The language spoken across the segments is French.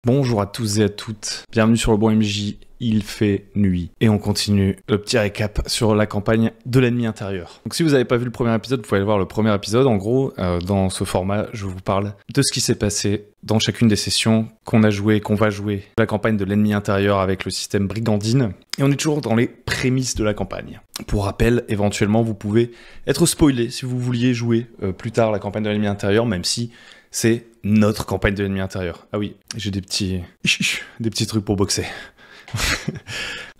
Bonjour à tous et à toutes, bienvenue sur le bon MJ, il fait nuit. Et on continue le petit récap sur la campagne de l'ennemi intérieur. Donc si vous n'avez pas vu le premier épisode, vous pouvez aller voir le premier épisode. En gros, dans ce format, je vous parle de ce qui s'est passé dans chacune des sessions qu'on a joué, qu'on va jouer. La campagne de l'ennemi intérieur avec le système Brigandine. Et on est toujours dans les prémices de la campagne. Pour rappel, éventuellement, vous pouvez être spoilé si vous vouliez jouer plus tard la campagne de l'ennemi intérieur, même si c'est notre campagne de l'ennemi intérieur. Ah oui, j'ai des petits trucs pour boxer.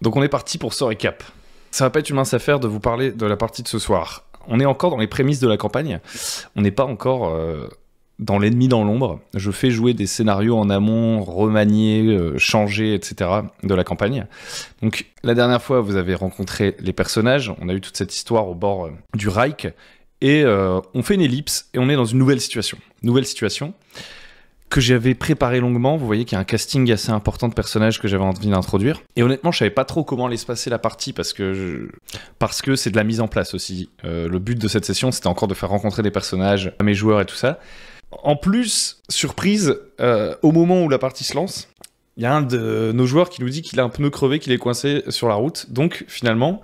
Donc on est parti pour ce récap. Ça va pas être une mince affaire de vous parler de la partie de ce soir. On est encore dans les prémices de la campagne. On n'est pas encore dans l'ennemi dans l'ombre. Je fais jouer des scénarios en amont, remaniés, changés, etc. de la campagne. Donc la dernière fois, vous avez rencontré les personnages. On a eu toute cette histoire au bord du Reich. Et on fait une ellipse et on est dans une nouvelle situation. Nouvelle situation que j'avais préparée longuement. Vous voyez qu'il y a un casting assez important de personnages que j'avais envie d'introduire. Et honnêtement, je savais pas trop comment allait se passer la partie parce que c'est de la mise en place aussi. Le but de cette session, c'était encore de faire rencontrer des personnages à mes joueurs et tout ça. En plus, surprise, au moment où la partie se lance, il y a un de nos joueurs qui nous dit qu'il a un pneu crevé, qu'il est coincé sur la route. Donc finalement,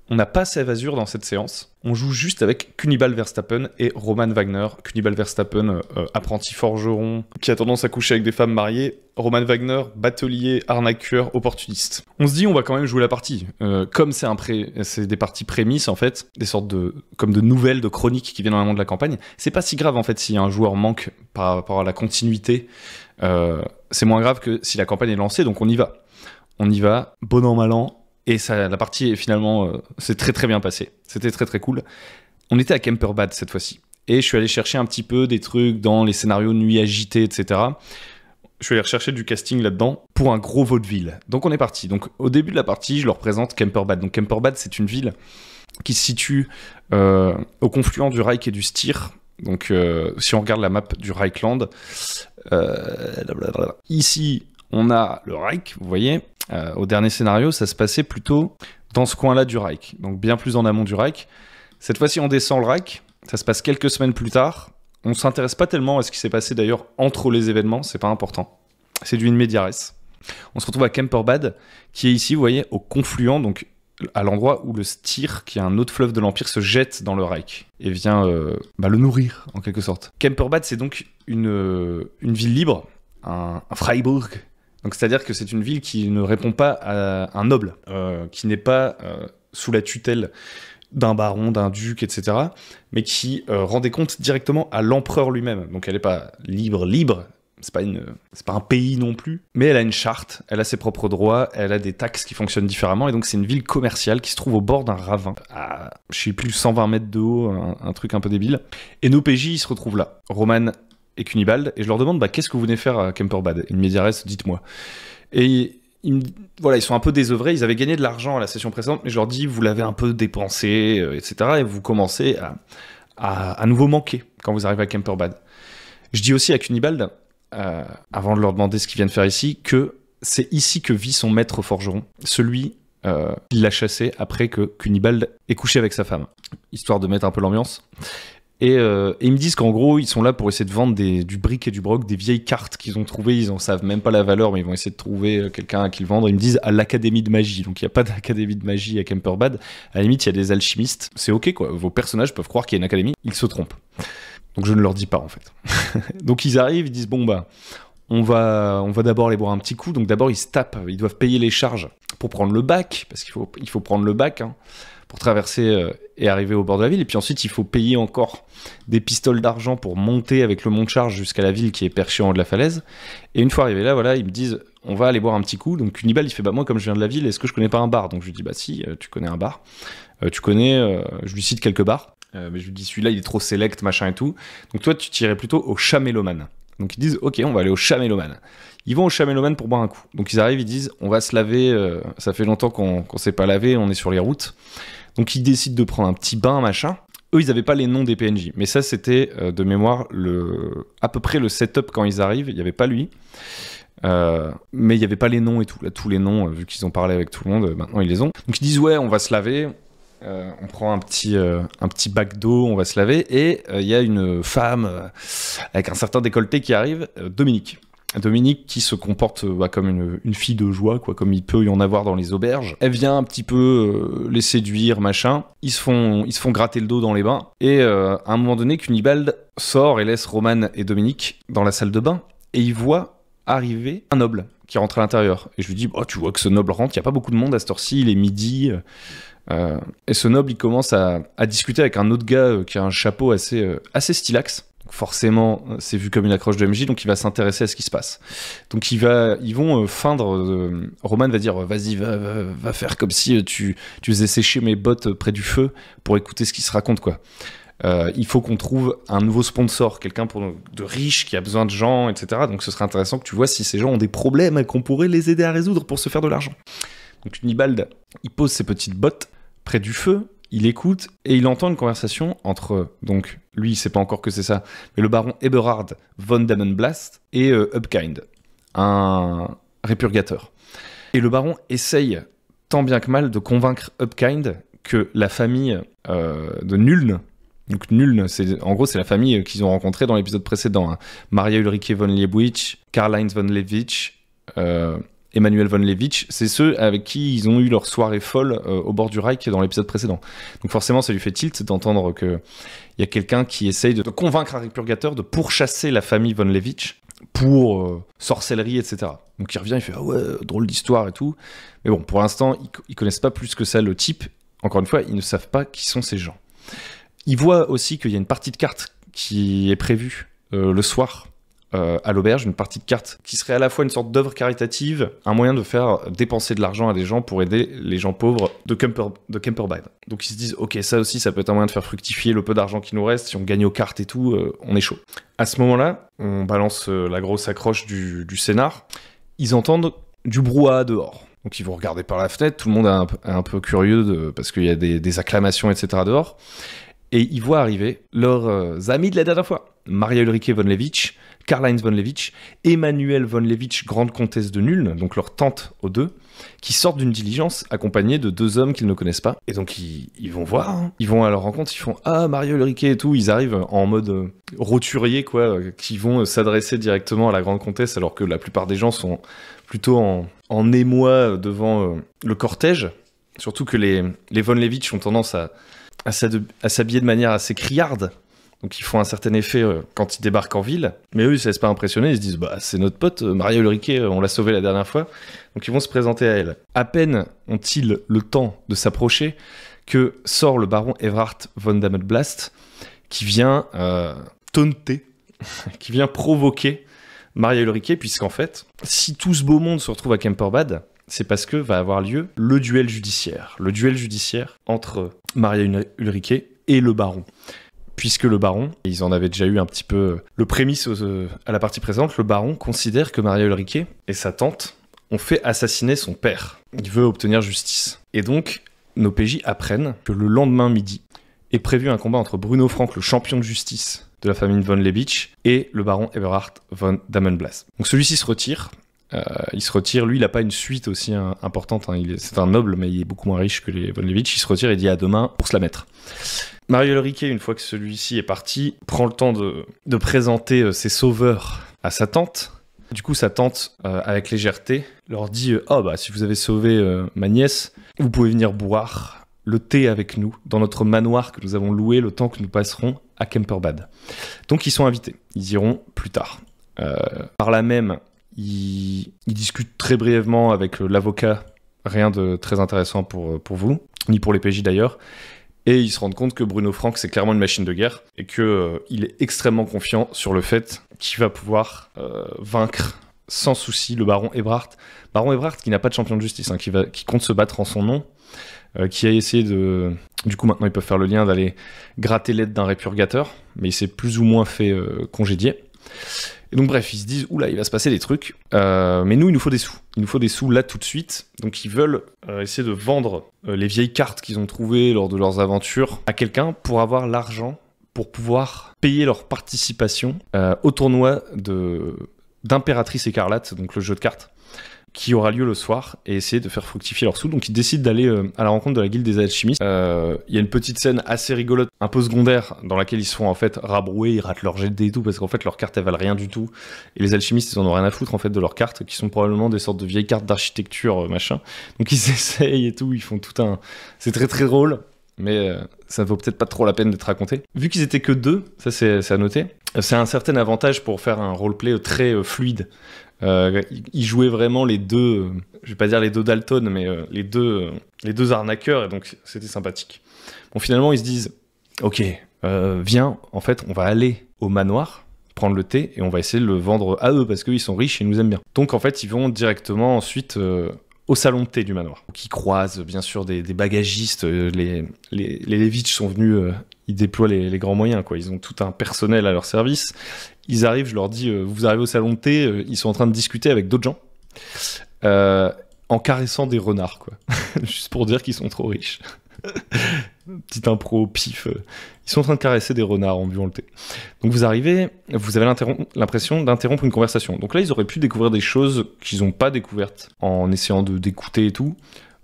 on n'a pas Sève Azur dans cette séance. On joue juste avec Cunibal Verstappen et Roman Wagner. Cunibal Verstappen, apprenti forgeron, qui a tendance à coucher avec des femmes mariées. Roman Wagner, batelier, arnaqueur, opportuniste. On se dit, on va quand même jouer la partie. Comme c'est des parties prémices, en fait, des sortes de nouvelles, de chroniques qui viennent dans le monde de la campagne, c'est pas si grave, en fait, si un joueur manque par rapport à la continuité. C'est moins grave que si la campagne est lancée, donc on y va. On y va, bon an, mal an. Et ça, la partie, finalement, c'est très très bien passé. C'était très très cool. On était à Kemperbad cette fois-ci. Et je suis allé chercher un petit peu des trucs dans les scénarios Nuit agitée, etc. Je suis allé rechercher du casting là-dedans pour un gros vaudeville. Donc on est parti. Donc au début de la partie, je leur présente Kemperbad. Donc Kemperbad, c'est une ville qui se situe au confluent du Reich et du Styr. Donc si on regarde la map du Reichland, ici on a le Reich, vous voyez. Au dernier scénario, ça se passait plutôt dans ce coin-là du Reich, donc bien plus en amont du Reich. Cette fois-ci, on descend le Reich, ça se passe quelques semaines plus tard. On ne s'intéresse pas tellement à ce qui s'est passé d'ailleurs entre les événements, c'est pas important. C'est du in media res. On se retrouve à Kemperbad, qui est ici, vous voyez, au confluent, donc à l'endroit où le Styr, qui est un autre fleuve de l'Empire, se jette dans le Reich et vient le nourrir, en quelque sorte. Kemperbad, c'est donc une ville libre, un Freiburg. Donc c'est-à-dire que c'est une ville qui ne répond pas à un noble, qui n'est pas sous la tutelle d'un baron, d'un duc, etc., mais qui rend des comptes directement à l'empereur lui-même. Donc elle n'est pas libre, c'est pas un pays non plus, mais elle a une charte, elle a ses propres droits, elle a des taxes qui fonctionnent différemment, et donc c'est une ville commerciale qui se trouve au bord d'un ravin, à, je sais plus, 120 mètres de haut, un truc un peu débile. Et nos PJ, ils se retrouvent là. Roman et Cunibald, et je leur demande qu'est-ce que vous venez faire à Kemperbad. In media res, dites-moi. Et ils sont un peu désœuvrés, ils avaient gagné de l'argent à la session précédente, mais je leur dis, vous l'avez un peu dépensé, etc., et vous commencez à nouveau manquer quand vous arrivez à Kemperbad. Je dis aussi à Cunibald, avant de leur demander ce qu'ils viennent faire ici, que c'est ici que vit son maître forgeron, celui qui l'a chassé après que Cunibald ait couché avec sa femme, histoire de mettre un peu l'ambiance. Et ils me disent qu'en gros, ils sont là pour essayer de vendre du bric et du broc, des vieilles cartes qu'ils ont trouvées. Ils en savent même pas la valeur, mais ils vont essayer de trouver quelqu'un à qui le vendre. Ils me disent à l'Académie de magie. Donc il n'y a pas d'Académie de magie à Kemperbad. À la limite, il y a des alchimistes. C'est ok, quoi. Vos personnages peuvent croire qu'il y a une académie. Ils se trompent. Donc je ne leur dis pas, en fait. Donc ils arrivent, ils disent bon, on va d'abord aller boire un petit coup. Donc d'abord, ils se tapent. Ils doivent payer les charges pour prendre le bac, parce qu'il faut prendre le bac, hein, pour traverser et arriver au bord de la ville. Et puis ensuite, il faut payer encore des pistoles d'argent pour monter avec le monte-charge jusqu'à la ville qui est perchée en haut de la falaise. Et une fois arrivé là, voilà, ils me disent, on va aller boire un petit coup. Donc Cunibal, il fait, moi, comme je viens de la ville, est-ce que je connais pas un bar? Donc je lui dis, si, tu connais un bar. Je lui cite quelques bars. Mais je lui dis, celui-là, il est trop select, machin et tout. Donc toi, tu tirais plutôt au Chat Mélomane. Donc ils disent, ok, on va aller au Chat Mélomane. Ils vont au Chat Mélomane pour boire un coup. Donc ils arrivent, ils disent, on va se laver. Ça fait longtemps qu'on s'est pas lavé, on est sur les routes. Donc ils décident de prendre un petit bain, machin. Eux, ils n'avaient pas les noms des PNJ. Mais ça, c'était de mémoire à peu près le setup quand ils arrivent. Il n'y avait pas lui. Mais il n'y avait pas les noms et tout. Là, tous les noms, vu qu'ils ont parlé avec tout le monde, maintenant ils les ont. Donc ils disent, ouais, on va se laver. On prend un petit bac d'eau, on va se laver. Et il y a une femme avec un certain décolleté qui arrive, Dominique. Dominique qui se comporte comme une fille de joie, quoi, comme il peut y en avoir dans les auberges. Elle vient un petit peu les séduire, machin. Ils se font gratter le dos dans les bains. Et à un moment donné, Cunibald sort et laisse Roman et Dominique dans la salle de bain. Et il voit arriver un noble qui rentre à l'intérieur. Et je lui dis, tu vois que ce noble rentre, il n'y a pas beaucoup de monde à cette heure-ci, il est midi. Et ce noble, il commence à discuter avec un autre gars qui a un chapeau assez stylax. Donc forcément, c'est vu comme une accroche de MJ, donc il va s'intéresser à ce qui se passe. Donc ils vont feindre. Roman va dire, vas-y, va faire comme si tu faisais sécher mes bottes près du feu pour écouter ce qui se raconte, quoi. Il faut qu'on trouve un nouveau sponsor, quelqu'un de riche qui a besoin de gens, etc. Donc ce serait intéressant que tu vois si ces gens ont des problèmes et qu'on pourrait les aider à résoudre pour se faire de l'argent. Donc Cunibald, il pose ses petites bottes près du feu, il écoute et il entend une conversation entre, donc lui il sait pas encore que c'est ça, mais le baron Eberhard von Damenblast et Upkind, un répurgateur. Et le baron essaye tant bien que mal de convaincre Upkind que la famille de Nuln, donc Nuln, en gros c'est la famille qu'ils ont rencontrée dans l'épisode précédent, hein. Maria Ulrike von Liebwitsch, Karl-Heinz von Lewitsch, Emmanuel von Lewitsch, c'est ceux avec qui ils ont eu leur soirée folle au bord du Reich dans l'épisode précédent. Donc forcément, ça lui fait tilt d'entendre qu'il y a quelqu'un qui essaye de convaincre un répurgateur de pourchasser la famille von Lewitsch pour sorcellerie, etc. Donc il revient, il fait « Ah ouais, drôle d'histoire et tout ». Mais bon, pour l'instant, ils connaissent pas plus que ça le type. Encore une fois, ils ne savent pas qui sont ces gens. Ils voient aussi qu'il y a une partie de cartes qui est prévue le soir à l'auberge, une partie de cartes qui serait à la fois une sorte d'œuvre caritative, un moyen de faire dépenser de l'argent à des gens pour aider les gens pauvres de Kemperbad. Donc ils se disent, ok, ça aussi, ça peut être un moyen de faire fructifier le peu d'argent qui nous reste, si on gagne aux cartes et tout, on est chaud. À ce moment-là, on balance la grosse accroche du scénar, ils entendent du brouhaha dehors. Donc ils vont regarder par la fenêtre, tout le monde est un peu curieux parce qu'il y a des acclamations, etc. dehors. Et ils voient arriver leurs amis de la dernière fois. Maria Ulrike von Lewitsch, Karl-Heinz von Lewitsch, Emmanuel von Lewitsch, grande comtesse de Nuln, donc leur tante aux deux, qui sortent d'une diligence accompagnés de deux hommes qu'ils ne connaissent pas. Et donc ils vont voir, hein. Ils vont à leur rencontre, ils font « Ah, Maria Ulrike et tout », ils arrivent en mode roturier, quoi, qui vont s'adresser directement à la grande comtesse, alors que la plupart des gens sont plutôt en émoi devant le cortège. Surtout que les von Lewitsch ont tendance à s'habiller de manière assez criarde. Donc ils font un certain effet quand ils débarquent en ville. Mais eux, ils ne se laissent pas impressionner. Ils se disent, c'est notre pote, Maria Ulrike, on l'a sauvée la dernière fois. Donc ils vont se présenter à elle. À peine ont-ils le temps de s'approcher que sort le baron Eberhard von Damenblast qui vient taunter, qui vient provoquer Maria Ulrike, puisqu'en fait, si tout ce beau monde se retrouve à Kemperbad, c'est parce que va avoir lieu le duel judiciaire. Le duel judiciaire entre Maria Ulrike et le baron. Puisque le baron, ils en avaient déjà eu un petit peu le prémisse à la partie présente, le baron considère que Maria Ulrike et sa tante ont fait assassiner son père. Il veut obtenir justice. Et donc, nos PJ apprennent que le lendemain midi est prévu un combat entre Bruno Frank, le champion de justice de la famille von Lewitsch, et le baron Eberhard von Damenblast. Donc celui-ci se retire. Il se retire, lui il n'a pas une suite aussi importante, hein. C'est un noble mais il est beaucoup moins riche que les von Lewitsch. Il se retire et dit à demain pour se la mettre. Maria Ulrike, une fois que celui-ci est parti, prend le temps de présenter ses sauveurs à sa tante. Du coup sa tante, avec légèreté, leur dit si vous avez sauvé ma nièce, vous pouvez venir boire le thé avec nous dans notre manoir que nous avons loué le temps que nous passerons à Kemperbad. Donc ils sont invités, ils iront plus tard. Par là même, ils discutent très brièvement avec l'avocat, rien de très intéressant pour vous, ni pour les PJ d'ailleurs, et ils se rendent compte que Bruno Frank c'est clairement une machine de guerre, et qu'il est extrêmement confiant sur le fait qu'il va pouvoir vaincre sans souci le baron Eberhard. Baron Eberhard qui n'a pas de champion de justice, hein, qui compte se battre en son nom, qui a essayé de... Du coup maintenant ils peuvent faire le lien d'aller gratter l'aide d'un répurgateur, mais il s'est plus ou moins fait congédier. Et donc bref, ils se disent, oula, il va se passer des trucs, mais nous, il nous faut des sous. Il nous faut des sous là tout de suite. Donc ils veulent essayer de vendre les vieilles cartes qu'ils ont trouvées lors de leurs aventures à quelqu'un pour avoir l'argent, pour pouvoir payer leur participation au tournoi d'Impératrice Écarlate, donc le jeu de cartes, qui aura lieu le soir et essayer de faire fructifier leurs sous. Donc ils décident d'aller à la rencontre de la guilde des alchimistes. Il y a une petite scène assez rigolote, un peu secondaire, dans laquelle ils se font en fait rabrouer, ils ratent leur jet de dés et tout, parce qu'en fait leurs cartes elles valent rien du tout. Et les alchimistes ils en ont rien à foutre en fait de leurs cartes, qui sont probablement des sortes de vieilles cartes d'architecture machin. Donc ils essayent et tout, ils font tout un... C'est très très drôle. Mais ça vaut peut-être pas trop la peine d'être raconté. Vu qu'ils étaient que 2, ça c'est à noter, c'est un certain avantage pour faire un roleplay très fluide. Ils jouaient vraiment les deux, je vais pas dire les deux Dalton, mais les deux arnaqueurs, et donc c'était sympathique. Bon, finalement, ils se disent, ok, viens, en fait, on va aller au manoir, prendre le thé, et on va essayer de le vendre à eux, parce qu'ils sont riches et ils nous aiment bien. Donc, en fait, ils vont directement ensuite... au salon de thé du manoir, qui croisent bien sûr des bagagistes, les Levitch sont venus, ils déploient les grands moyens, quoi. Ils ont tout un personnel à leur service. Ils arrivent, je leur dis, vous arrivez au salon de thé, ils sont en train de discuter avec d'autres gens, en caressant des renards, quoi. Juste pour dire qu'ils sont trop riches. Petite impro au pif. Ils sont en train de caresser des renards en buvant le thé. Donc vous arrivez, vous avez l'impression d'interrompre une conversation. Donc là, ils auraient pu découvrir des choses qu'ils n'ont pas découvertes en essayant d'écouter et tout.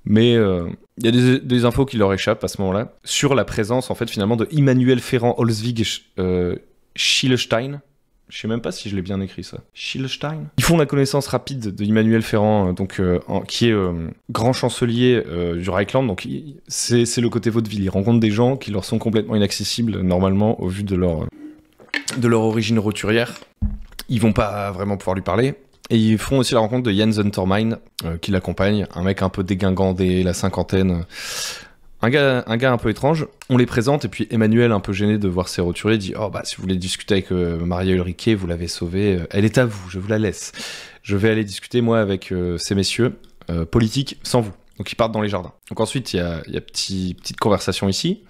Mais il y a des infos qui leur échappent à ce moment-là sur la présence, en fait, finalement, de Immanuel Ferrand Holzwig Schilestein. Je sais même pas si je l'ai bien écrit, ça. Schilestein. Ils font la connaissance rapide de Immanuel Ferrand, qui est grand chancelier du Reichland. Donc c'est le côté vaudeville. Ils rencontrent des gens qui leur sont complètement inaccessibles, normalement, au vu de leur origine roturière. Ils vont pas vraiment pouvoir lui parler. Et ils font aussi la rencontre de Jens Untermine, qui l'accompagne. Un mec un peu dégingant dès la cinquantaine. Un gars un peu étrange, on les présente, et puis Emmanuel, un peu gêné de voir ses roturiers, dit « Oh, bah, si vous voulez discuter avec Maria Ulrike, vous l'avez sauvée, elle est à vous, je vous la laisse. Je vais aller discuter, moi, avec ces messieurs politiques, sans vous. » Donc, ils partent dans les jardins. Donc, ensuite, il y a petite conversation ici.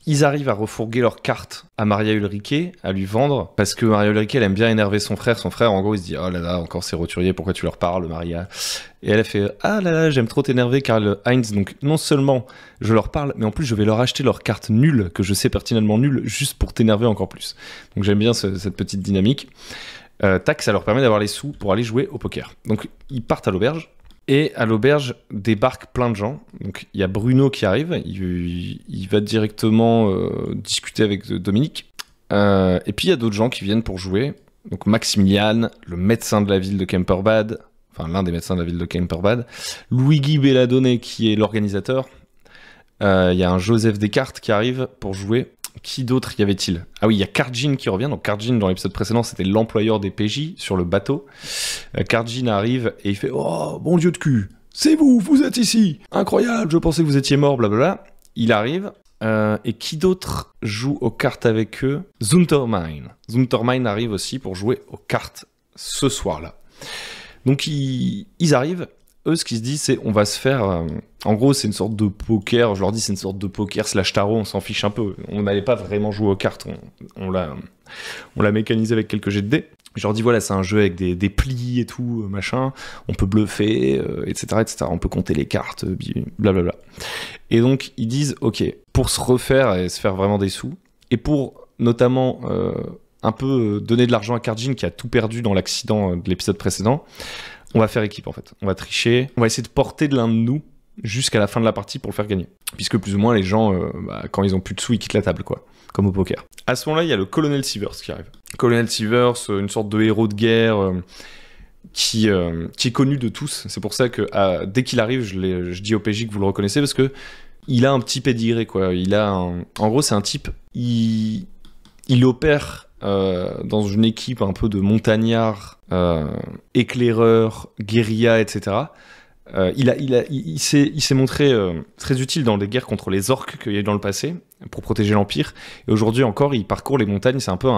Ils arrivent à refourguer leur carte à Maria Ulrike, à lui vendre, parce que Maria Ulrike, elle aime bien énerver son frère. Son frère, en gros, il se dit « Oh là là, encore ces roturiers, pourquoi tu leur parles, Maria ?» Et elle a fait « Ah là là, j'aime trop t'énerver, Karl Heinz. Donc non seulement je leur parle, mais en plus je vais leur acheter leur carte nulle, que je sais pertinemment nulle, juste pour t'énerver encore plus. » Donc j'aime bien cette petite dynamique. Tac, ça leur permet d'avoir les sous pour aller jouer au poker. Donc ils partent à l'auberge. Et à l'auberge débarquent plein de gens. Donc il y a Bruno qui arrive, il va directement discuter avec Dominique. Et puis il y a d'autres gens qui viennent pour jouer. Donc Maximilian, le médecin de la ville de Kemperbad, enfin l'un des médecins de la ville de Kemperbad, Luigi Belladone qui est l'organisateur. Il y a un Joseph Descartes qui arrive pour jouer. Qui d'autre y avait-il? Ah oui, il y a Karjin qui revient. Donc Karjin, dans l'épisode précédent, c'était l'employeur des PJ sur le bateau. Karjin arrive et il fait « Oh, bon Dieu de cul, c'est vous êtes ici. Incroyable, je pensais que vous étiez mort, blablabla. » Il arrive. Et qui d'autre joue aux cartes avec eux? Zuntermine. Zuntermine arrive aussi pour jouer aux cartes ce soir-là. Donc ils arrivent. Eux, ce qu'ils se disent, c'est on va se faire... en gros, c'est une sorte de poker. Je leur dis, c'est une sorte de poker slash tarot. On s'en fiche un peu. On n'allait pas vraiment jouer aux cartes. On l'a mécanisé avec quelques jets de dés. Je leur dis, voilà, c'est un jeu avec des plis et tout, machin. On peut bluffer, etc., etc. On peut compter les cartes, blablabla. Et donc, ils disent, ok, pour se refaire et se faire vraiment des sous, et pour notamment un peu donner de l'argent à Karjin qui a tout perdu dans l'accident de l'épisode précédent, on va faire équipe en fait. On va tricher, on va essayer de porter de l'un de nous jusqu'à la fin de la partie pour le faire gagner. Puisque plus ou moins les gens, quand ils ont plus de sous, ils quittent la table, quoi. Comme au poker. À ce moment-là, il y a le colonel Sievers qui arrive. Colonel Sievers, une sorte de héros de guerre qui est connu de tous. C'est pour ça que dès qu'il arrive, je dis au PJ que vous le reconnaissez parce que il a un petit pédigré, quoi. En gros, c'est un type, il opère dans une équipe un peu de montagnards, éclaireurs, guérilla, etc. Il s'est montré très utile dans les guerres contre les orques qu'il y a eu dans le passé pour protéger l'Empire. Et aujourd'hui encore, il parcourt les montagnes. C'est un peu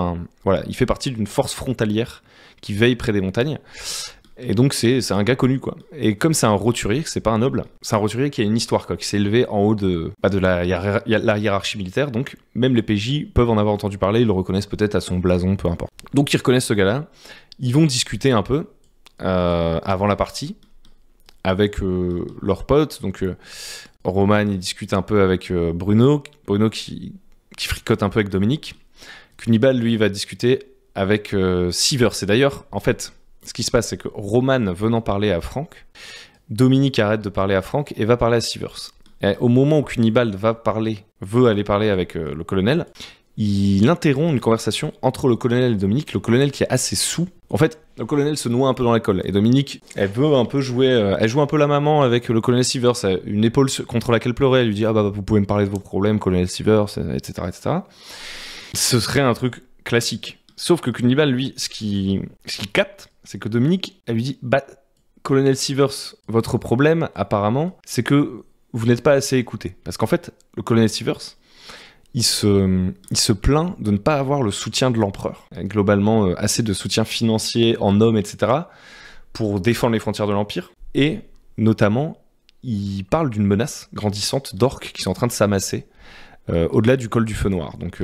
il fait partie d'une force frontalière qui veille près des montagnes. Et donc c'est un gars connu, quoi. Et comme c'est un roturier, c'est pas un noble, c'est un roturier qui a une histoire, quoi, qui s'est élevé en haut de la hiérarchie militaire. Donc même les PJ peuvent en avoir entendu parler, ils le reconnaissent peut-être à son blason, peu importe. Donc ils reconnaissent ce gars-là. Ils vont discuter un peu avant la partie avec leurs potes. Donc Roman, il discute un peu avec Bruno qui fricote un peu avec Dominique. Cunibal, lui, va discuter avec Sievers. Et d'ailleurs, en fait, ce qui se passe, c'est que Roman venant parler à Frank, Dominique arrête de parler à Frank et va parler à Sivers. Et au moment où Cunibald veut aller parler avec le colonel, il interrompt une conversation entre le colonel et Dominique, le colonel qui est assez saoul. En fait, le colonel se noie un peu dans la colle, et Dominique, elle veut un peu jouer, elle joue un peu la maman avec le colonel Sivers, une épaule contre laquelle pleurer, elle lui dit « Ah bah vous pouvez me parler de vos problèmes, colonel Sivers, etc. etc. » Ce serait un truc classique. Sauf que Cunibald, lui, ce qu'il capte, c'est que Dominique, elle lui dit « Bah, colonel Sivers, votre problème, apparemment, c'est que vous n'êtes pas assez écouté. » Parce qu'en fait, le colonel Sivers, il se plaint de ne pas avoir le soutien de l'empereur. Globalement, assez de soutien financier en hommes, etc., pour défendre les frontières de l'Empire. Et notamment, il parle d'une menace grandissante d'orques qui sont en train de s'amasser au-delà du col du Feu Noir. Donc,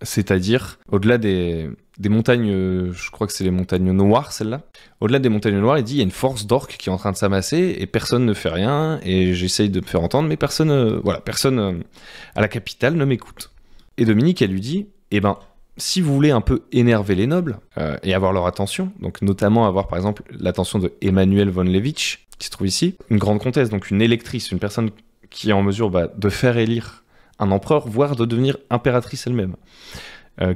c'est-à-dire au-delà des montagnes, je crois que c'est les montagnes noires, celle-là. Au-delà des montagnes noires, il dit il y a une force d'orques qui est en train de s'amasser et personne ne fait rien et j'essaye de me faire entendre, mais personne à la capitale ne m'écoute. Et Dominique, elle lui dit eh ben, si vous voulez un peu énerver les nobles et avoir leur attention, donc notamment avoir par exemple l'attention de Emmanuel von Lewitsch, qui se trouve ici, une grande comtesse, donc une électrice, une personne qui est en mesure de faire élire un empereur, voire de devenir impératrice elle-même.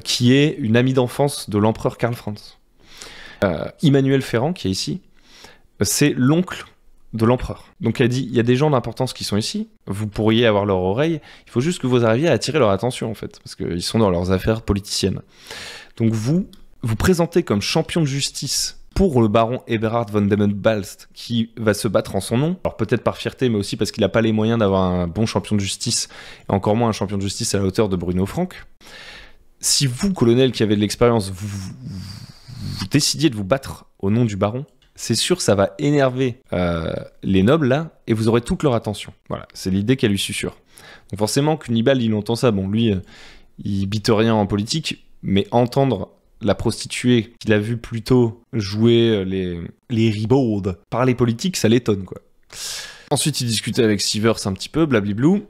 Qui est une amie d'enfance de l'empereur Karl Franz. Emmanuel Ferrand, qui est ici, c'est l'oncle de l'empereur. Donc elle dit, il y a des gens d'importance qui sont ici, vous pourriez avoir leur oreille, il faut juste que vous arriviez à attirer leur attention, en fait, parce qu'ils sont dans leurs affaires politiciennes. Donc vous présentez comme champion de justice pour le baron Eberhard von Demmenbalst, qui va se battre en son nom, alors peut-être par fierté, mais aussi parce qu'il n'a pas les moyens d'avoir un bon champion de justice, et encore moins un champion de justice à la hauteur de Bruno Frank. Si vous, colonel qui avez de l'expérience, vous décidiez de vous battre au nom du baron, c'est sûr ça va énerver les nobles là, et vous aurez toute leur attention. Voilà, c'est l'idée qu'elle lui susurre. Donc forcément, Cunibald, il entend ça. Bon, lui, il bite rien en politique, mais entendre la prostituée qu'il a vu plus tôt jouer les ribaudes par les politiques, ça l'étonne, quoi. Ensuite, il discutait avec Sivers un petit peu, blablablou,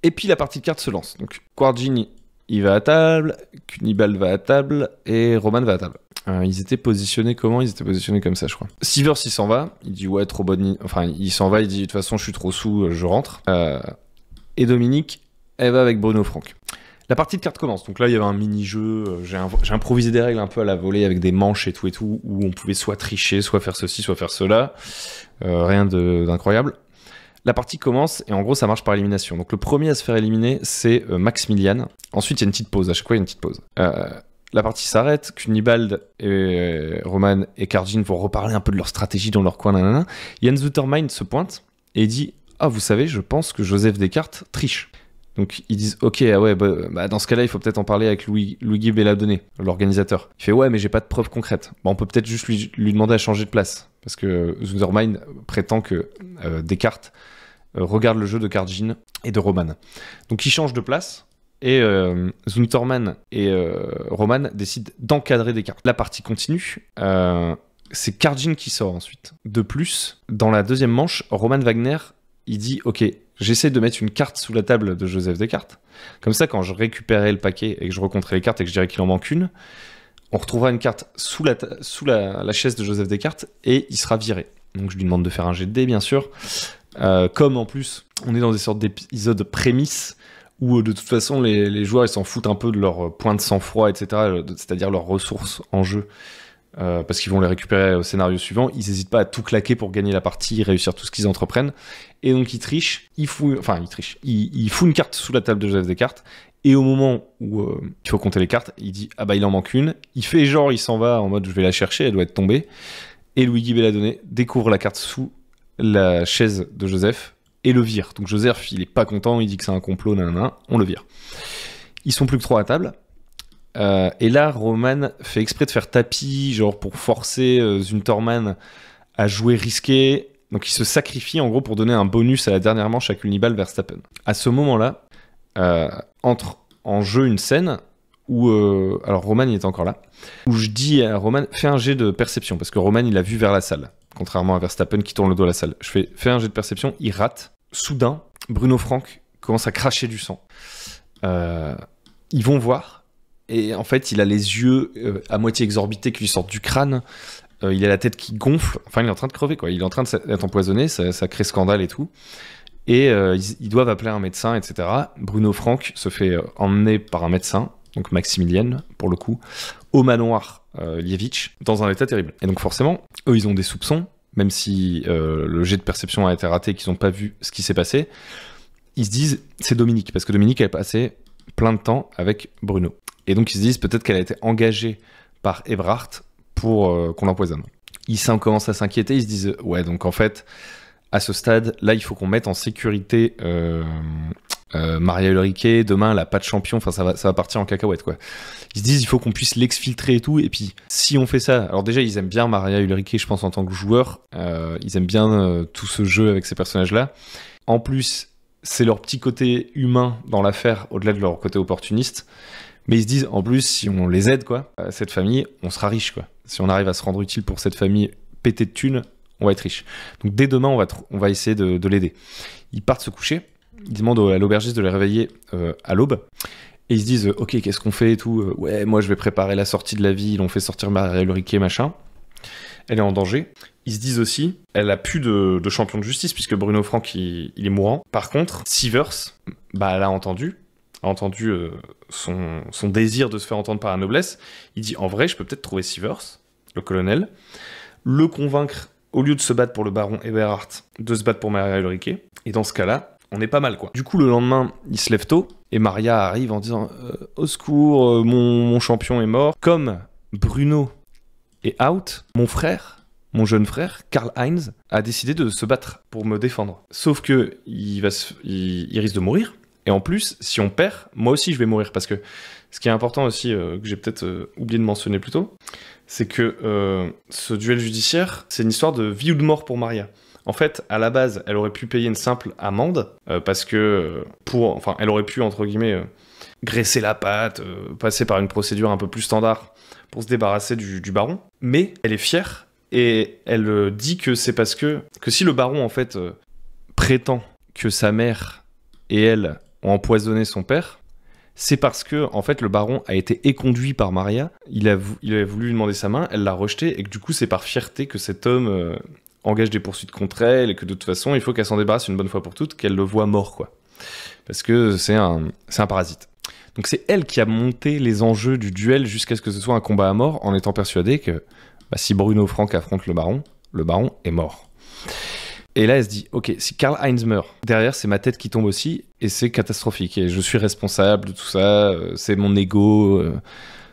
et puis la partie de cartes se lance. Donc, Quargin, il va à table, Cunibald va à table, et Roman va à table. Ils étaient positionnés comment? Ils étaient positionnés comme ça, je crois. Sivers, il s'en va. Il dit, ouais, trop bonne... Enfin, il s'en va, il dit, de toute façon, je suis trop saoul, je rentre. Et Dominique, elle va avec Bruno Frank. La partie de cartes commence. Donc là, il y avait un mini-jeu. J'ai improvisé des règles un peu à la volée avec des manches et tout, où on pouvait soit tricher, soit faire ceci, soit faire cela. Rien d'incroyable. La partie commence, et en gros, ça marche par élimination. Donc le premier à se faire éliminer, c'est Maximilian. Ensuite, il y a une petite pause. À chaque fois, il y a une petite pause. La partie s'arrête. Cunibald et Roman et Quargin vont reparler un peu de leur stratégie dans leur coin. Nanana. Jens Zutermine se pointe et dit « Ah, vous savez, je pense que Joseph Descartes triche. » Donc ils disent « Ok, ah ouais, bah, dans ce cas-là, il faut peut-être en parler avec Louis-Guy Belladonné, l'organisateur. » Il fait « Ouais, mais j'ai pas de preuves concrètes. Bon, on peut peut-être juste lui demander à changer de place. » Parce que Zutermine prétend que Descartes regarde le jeu de Quargin et de Roman. Donc ils changent de place. Et Zutermine et Roman décident d'encadrer Descartes. La partie continue. C'est Quargin qui sort ensuite. De plus, dans la deuxième manche, Roman Wagner, il dit « Ok, j'essaie de mettre une carte sous la table de Joseph Descartes. Comme ça, quand je récupérais le paquet et que je recompterais les cartes et que je dirais qu'il en manque une, on retrouvera une carte sous la chaise de Joseph Descartes et il sera viré. » Donc je lui demande de faire un jet de dés, bien sûr. Comme en plus, on est dans des sortes d'épisodes prémices où de toute façon les joueurs ils s'en foutent un peu de leur point de sang-froid, etc., c'est-à-dire leurs ressources en jeu, parce qu'ils vont les récupérer au scénario suivant. Ils n'hésitent pas à tout claquer pour gagner la partie, réussir tout ce qu'ils entreprennent, et donc ils trichent, il fout une carte sous la table de Joseph Descartes, et au moment où il faut compter les cartes, il dit « Ah bah il en manque une », il fait genre, il s'en va en mode « Je vais la chercher, elle doit être tombée », et Louis-Guy Belladonné découvre la carte sous la chaise de Joseph, et le vire. Donc Joseph, il est pas content, il dit que c'est un complot, nanana, on le vire. Ils sont plus que 3 à table. Et là, Roman fait exprès de faire tapis, genre pour forcer Zutermine à jouer risqué. Donc il se sacrifie en gros pour donner un bonus à la dernière manche à Cunibald Verstappen. À ce moment-là, entre en jeu une scène où... alors Roman, il est encore là. Où je dis à Roman, fais un jet de perception, parce que Roman, il a vu vers la salle. Contrairement à Verstappen qui tourne le dos à la salle. Je fais un jet de perception, il rate. Soudain, Bruno Frank commence à cracher du sang. Ils vont voir, et en fait, il a les yeux à moitié exorbités qui lui sortent du crâne. il a la tête qui gonfle, enfin il est en train de crever quoi, il est en train d'être empoisonné, ça crée scandale et tout. Et ils doivent appeler un médecin, etc. Bruno Franck se fait emmener par un médecin, donc Maximilien pour le coup, au manoir Lievitch, dans un état terrible. Et donc forcément, eux ils ont des soupçons, même si le jet de perception a été raté et qu'ils n'ont pas vu ce qui s'est passé, ils se disent c'est Dominique, parce que Dominique a passé plein de temps avec Bruno. Et donc ils se disent peut-être qu'elle a été engagée par Eberhard pour qu'on l'empoisonne. Ils commencent à s'inquiéter, ils se disent ouais donc en fait à ce stade là il faut qu'on mette en sécurité Maria Ulrike, demain elle a pas de champion, enfin ça va partir en cacahuète quoi. Ils se disent il faut qu'on puisse l'exfiltrer et tout, et puis si on fait ça, alors déjà ils aiment bien Maria Ulrike je pense en tant que joueur, ils aiment bien tout ce jeu avec ces personnages là. En plus c'est leur petit côté humain dans l'affaire au-delà de leur côté opportuniste. Mais ils se disent, en plus, si on les aide, quoi, cette famille, on sera riche, quoi. Si on arrive à se rendre utile pour cette famille pétée de thunes, on va être riche. Donc dès demain, on va essayer de l'aider. Ils partent se coucher, ils demandent à l'aubergiste de les réveiller à l'aube, et ils se disent, ok, qu'est-ce qu'on fait et tout, ouais, moi je vais préparer la sortie de la ville, on fait sortir Maria Ulrike, machin. Elle est en danger. Ils se disent aussi, elle a plus de champion de justice, puisque Bruno Franck, il est mourant. Par contre, Sivers, bah, elle a entendu son désir de se faire entendre par la noblesse. Il dit en vrai je peux peut-être trouver Sivers, le colonel, le convaincre au lieu de se battre pour le baron Eberhard de se battre pour Maria Ulrike, et dans ce cas-là on est pas mal quoi. Du coup le lendemain il se lève tôt et Maria arrive en disant au secours, mon champion est mort. Comme Bruno est out, mon jeune frère, Karl-Heinz, a décidé de se battre pour me défendre. Sauf que il risque de mourir. Et en plus, si on perd, moi aussi je vais mourir. Parce que ce qui est important aussi, que j'ai peut-être oublié de mentionner plus tôt, c'est que ce duel judiciaire, c'est une histoire de vie ou de mort pour Maria. En fait, à la base, elle aurait pu payer une simple amende, parce que, elle aurait pu, entre guillemets, graisser la patte, passer par une procédure un peu plus standard pour se débarrasser du baron. Mais elle est fière, et elle dit que c'est parce que si le baron, en fait, prétend que sa mère et elle ont empoisonné son père, c'est parce que en fait le baron a été éconduit par Maria, il a voulu lui demander sa main, elle l'a rejeté, et que du coup c'est par fierté que cet homme engage des poursuites contre elle, et que de toute façon il faut qu'elle s'en débarrasse une bonne fois pour toutes, qu'elle le voit mort quoi. Parce que c'est un parasite. Donc c'est elle qui a monté les enjeux du duel jusqu'à ce que ce soit un combat à mort, en étant persuadée que si Bruno Franck affronte le baron est mort. Et là, elle se dit, ok, si Karl-Heinz meurt, derrière, c'est ma tête qui tombe aussi, et c'est catastrophique. Et je suis responsable de tout ça, c'est mon ego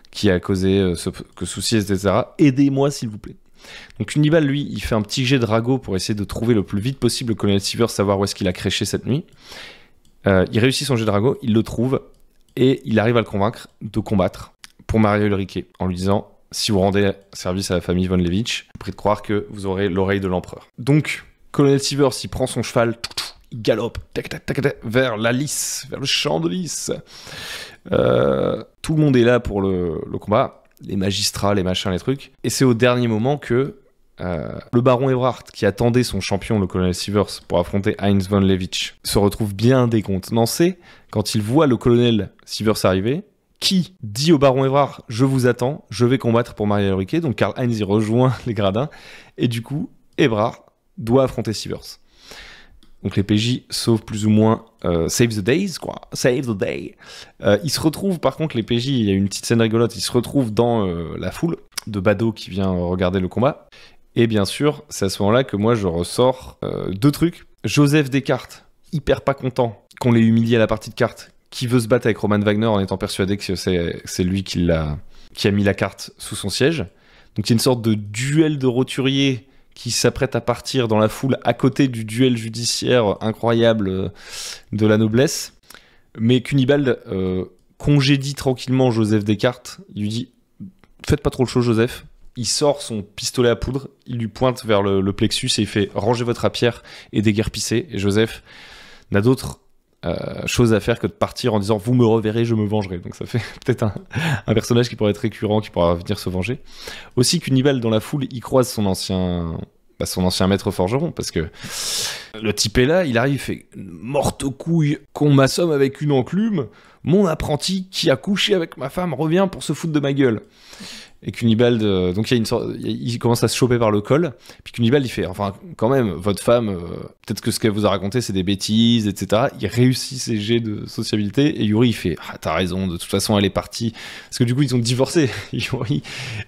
qui a causé ce souci, etc. Aidez-moi, s'il vous plaît. Donc Unibal, lui, il fait un petit jet de ragot pour essayer de trouver le plus vite possible le colonel Sivers, savoir où est-ce qu'il a créché cette nuit. Il réussit son jet de ragot, il le trouve, et il arrive à le convaincre de combattre pour Maria Ulrike, en lui disant, si vous rendez service à la famille von Levitch, je prie de croire que vous aurez l'oreille de l'empereur. Donc, Colonel Sivers, il prend son cheval, il galope vers la lice, vers le champ de lice. Tout le monde est là pour le combat, les magistrats, les machins, les trucs. Et c'est au dernier moment que le baron Eberhard, qui attendait son champion, le colonel Sivers, pour affronter Heinz von Levitch, se retrouve bien décontenancé quand il voit le colonel Sivers arriver, qui dit au baron Eberhard « Je vous attends, je vais combattre pour Maria Ulrike ». Donc Karl-Heinz y rejoint les gradins, et du coup, Eberhard doit affronter Sivers. Donc les PJ sauvent plus ou moins Save the Days, quoi. Save the Day. Ils se retrouvent, par contre, les PJ, il y a une petite scène rigolote, ils se retrouvent dans la foule de badauds qui vient regarder le combat. Et bien sûr, c'est à ce moment-là que moi je ressors deux trucs. Joseph Descartes, hyper pas content qu'on l'ait humilié à la partie de cartes, qui veut se battre avec Roman Wagner en étant persuadé que c'est lui qui a mis la carte sous son siège. Donc il y a une sorte de duel de roturiers qui s'apprête à partir dans la foule à côté du duel judiciaire incroyable de la noblesse. Mais Cunibald congédie tranquillement Joseph Descartes. Il lui dit « Faites pas trop le show, Joseph ». Il sort son pistolet à poudre, il lui pointe vers le plexus et il fait « Rangez votre rapière et déguerpissez ». Et Joseph n'a d'autre chose à faire que de partir en disant « Vous me reverrez, je me vengerai ». Donc ça fait peut-être un personnage qui pourrait être récurrent, qui pourra venir se venger. Aussi, Cunibald, dans la foule, il croise son ancien maître forgeron, parce que Le type est là, il arrive, il fait morte couille, qu'on m'assomme avec une enclume. Mon apprenti qui a couché avec ma femme revient pour se foutre de ma gueule. Et Cunibald, donc il commence à se choper par le col. Puis Cunibald, il fait, enfin, quand même, votre femme, peut-être que ce qu'elle vous a raconté, c'est des bêtises, etc. Il réussit ses jets de sociabilité. Et Yuri, il fait, ah, t'as raison, de toute façon, elle est partie. Parce que du coup, ils ont divorcé, Yuri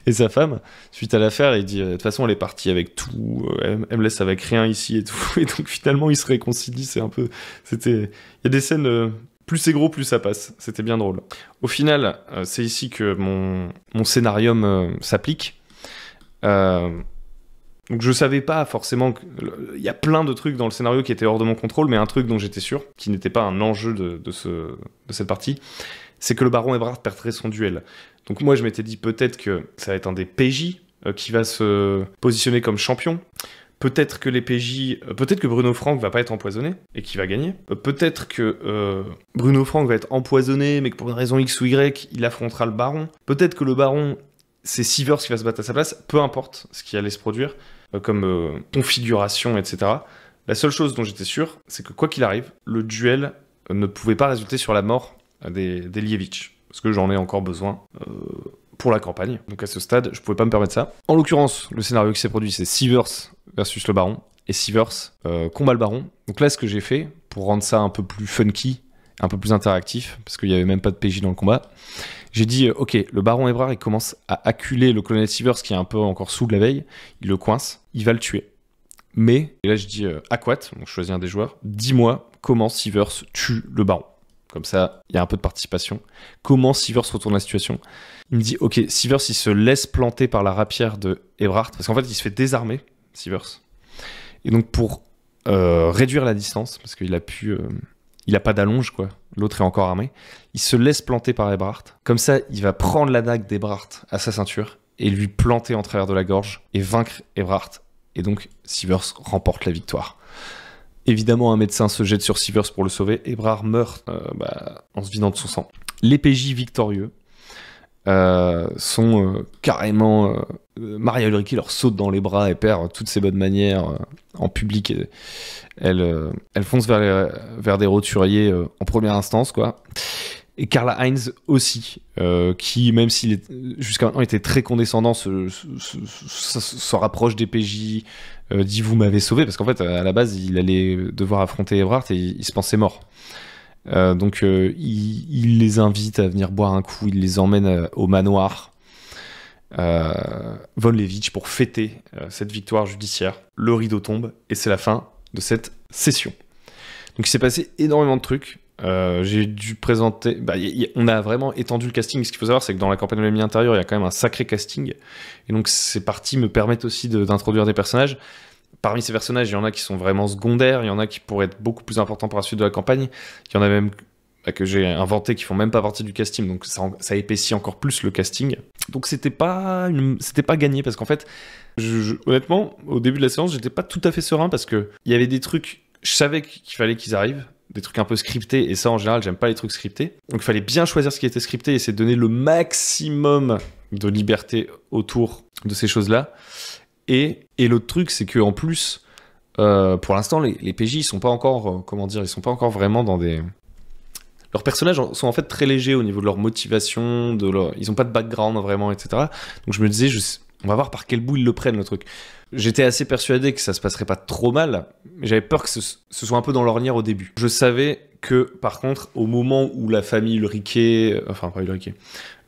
et sa femme, suite à l'affaire. Il dit, de toute façon, elle est partie avec tout. Elle me laisse avec rien ici et tout. Et donc, finalement, ils se réconcilient. C'est un peu. Il y a des scènes. Plus c'est gros, plus ça passe. C'était bien drôle. Au final, c'est ici que mon scénarium s'applique. Donc je savais pas forcément... Il y a plein de trucs dans le scénario qui étaient hors de mon contrôle, mais un truc dont j'étais sûr, qui n'était pas un enjeu de cette partie, c'est que le baron Ebrard perdrait son duel. Donc moi, je m'étais dit peut-être que ça va être un des PJ qui va se positionner comme champion. Peut-être que les PJ... peut-être que Bruno Franck va pas être empoisonné et qu'il va gagner. Peut-être que Bruno Franck va être empoisonné, mais que pour une raison X ou Y, il affrontera le baron. Peut-être que le baron, c'est Sivers qui va se battre à sa place. Peu importe ce qui allait se produire, comme configuration, etc. La seule chose dont j'étais sûr, c'est que quoi qu'il arrive, le duel ne pouvait pas résulter sur la mort des Lievich. Parce que j'en ai encore besoin... pour la campagne. Donc à ce stade, je pouvais pas me permettre ça. En l'occurrence, le scénario qui s'est produit, c'est Sivers versus le baron. Et Sivers combat le baron. Donc là, ce que j'ai fait, pour rendre ça un peu plus funky, un peu plus interactif, parce qu'il y avait même pas de PJ dans le combat, j'ai dit, ok, le baron Ebrard, il commence à acculer le colonel Sivers, qui est un peu encore sous de la veille. Il le coince, il va le tuer. Mais, et là je dis, Aquat, donc je choisis un des joueurs, dis-moi comment Sivers tue le baron. Comme ça, il y a un peu de participation. Comment Sivers retourne la situation? Il me dit, ok, Sivers, il se laisse planter par la rapière de Ebrard, parce qu'en fait, il se fait désarmer, Sivers. Et donc, pour réduire la distance, parce qu'il a pu... il a pas d'allonge, quoi. L'autre est encore armé. Il se laisse planter par Ebrard. Comme ça, il va prendre la dague d'Ebrard à sa ceinture et lui planter en travers de la gorge et vaincre Ebrard. Et donc, Sivers remporte la victoire. Évidemment, un médecin se jette sur Sivers pour le sauver. Ebrard meurt en se vidant de son sang. Les PJ victorieux sont carrément... Maria Ulrike leur saute dans les bras et perd toutes ses bonnes manières en public. Elle fonce vers des roturiers en première instance, quoi. Et Karl Heinz aussi, qui, même s'il jusqu'à maintenant était très condescendant, se rapproche des PJ, dit vous m'avez sauvé, parce qu'en fait, à la base, il allait devoir affronter Ebrard et il se pensait mort. Donc, il les invite à venir boire un coup, il les emmène au manoir Von Levitch pour fêter cette victoire judiciaire. Le rideau tombe et c'est la fin de cette session. Donc, il s'est passé énormément de trucs. J'ai dû présenter... on a vraiment étendu le casting. Ce qu'il faut savoir, c'est que dans la campagne de l'ennemi intérieur, il y a quand même un sacré casting. Et donc, ces parties me permettent aussi d'introduire des personnages. Parmi ces personnages, il y en a qui sont vraiment secondaires, il y en a qui pourraient être beaucoup plus importants pour la suite de la campagne. Il y en a même que j'ai inventé qui font même pas partie du casting, donc ça épaissit encore plus le casting. Donc c'était pas gagné, parce qu'en fait, honnêtement, au début de la séance, j'étais pas tout à fait serein, parce que il y avait des trucs, je savais qu'il fallait qu'ils arrivent, des trucs un peu scriptés, et ça en général, j'aime pas les trucs scriptés. Donc il fallait bien choisir ce qui était scripté, et essayer de donner le maximum de liberté autour de ces choses-là. Et l'autre truc, c'est que en plus, pour l'instant, les PJ, ils sont pas encore, ils sont pas encore vraiment dans des... Leurs personnages sont en fait très légers au niveau de leur motivation, ils ont pas de background vraiment, etc. Donc je me disais, on va voir par quel bout ils le prennent, le truc. J'étais assez persuadé que ça se passerait pas trop mal, mais j'avais peur que ce soit un peu dans l'ornière au début. Je savais que, par contre, au moment où la famille Ulrike,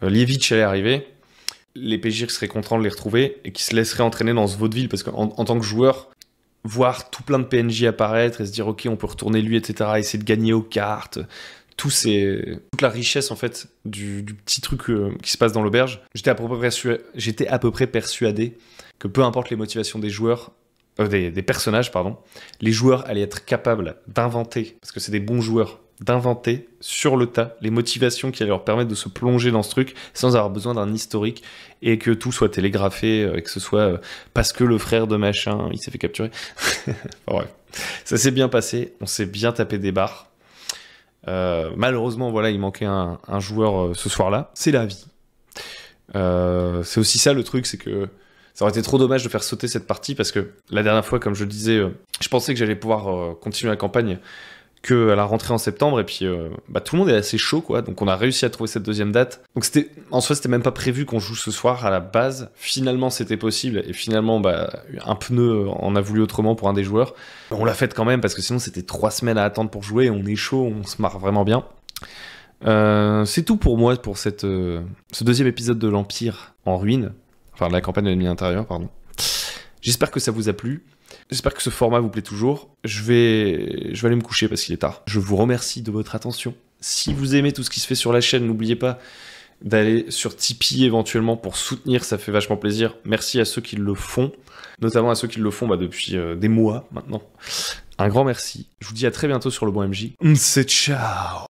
Lievitch allait arriver, les PJ seraient contents de les retrouver et qui se laisseraient entraîner dans ce vaudeville, parce qu'en tant que joueur, voir tout plein de PNJ apparaître et se dire ok, on peut retourner lui, etc., essayer de gagner aux cartes, toute la richesse en fait du petit truc qui se passe dans l'auberge, j'étais à peu près persuadé que peu importe les motivations des joueurs, des personnages, pardon, les joueurs allaient être capables d'inventer, parce que c'est des bons joueurs, d'inventer sur le tas les motivations qui allaient leur permettre de se plonger dans ce truc sans avoir besoin d'un historique, et que tout soit télégraphé, et que ce soit parce que le frère de machin il s'est fait capturer. Enfin, bref, ça s'est bien passé, on s'est bien tapé des barres. Malheureusement, voilà, il manquait un joueur ce soir-là. C'est la vie. C'est aussi ça le truc, c'est que Ça aurait été trop dommage de faire sauter cette partie parce que la dernière fois, comme je le disais, je pensais que j'allais pouvoir continuer la campagne qu'à la rentrée en septembre, et puis tout le monde est assez chaud, quoi. Donc on a réussi à trouver cette deuxième date. Donc en soi, c'était même pas prévu qu'on joue ce soir à la base. Finalement, c'était possible, et finalement, un pneu en a voulu autrement pour un des joueurs. On l'a fait quand même, parce que sinon c'était 3 semaines à attendre pour jouer, on est chaud, on se marre vraiment bien. C'est tout pour moi pour ce deuxième épisode de l'Empire en ruine. Enfin, de la campagne de l'ennemi intérieur, pardon. J'espère que ça vous a plu. J'espère que ce format vous plaît toujours. Je vais aller me coucher parce qu'il est tard. Je vous remercie de votre attention. Si vous aimez tout ce qui se fait sur la chaîne, n'oubliez pas d'aller sur Tipeee éventuellement pour soutenir, ça fait vachement plaisir. Merci à ceux qui le font, notamment à ceux qui le font depuis des mois maintenant. Un grand merci. Je vous dis à très bientôt sur le bon MJ. C'est ciao.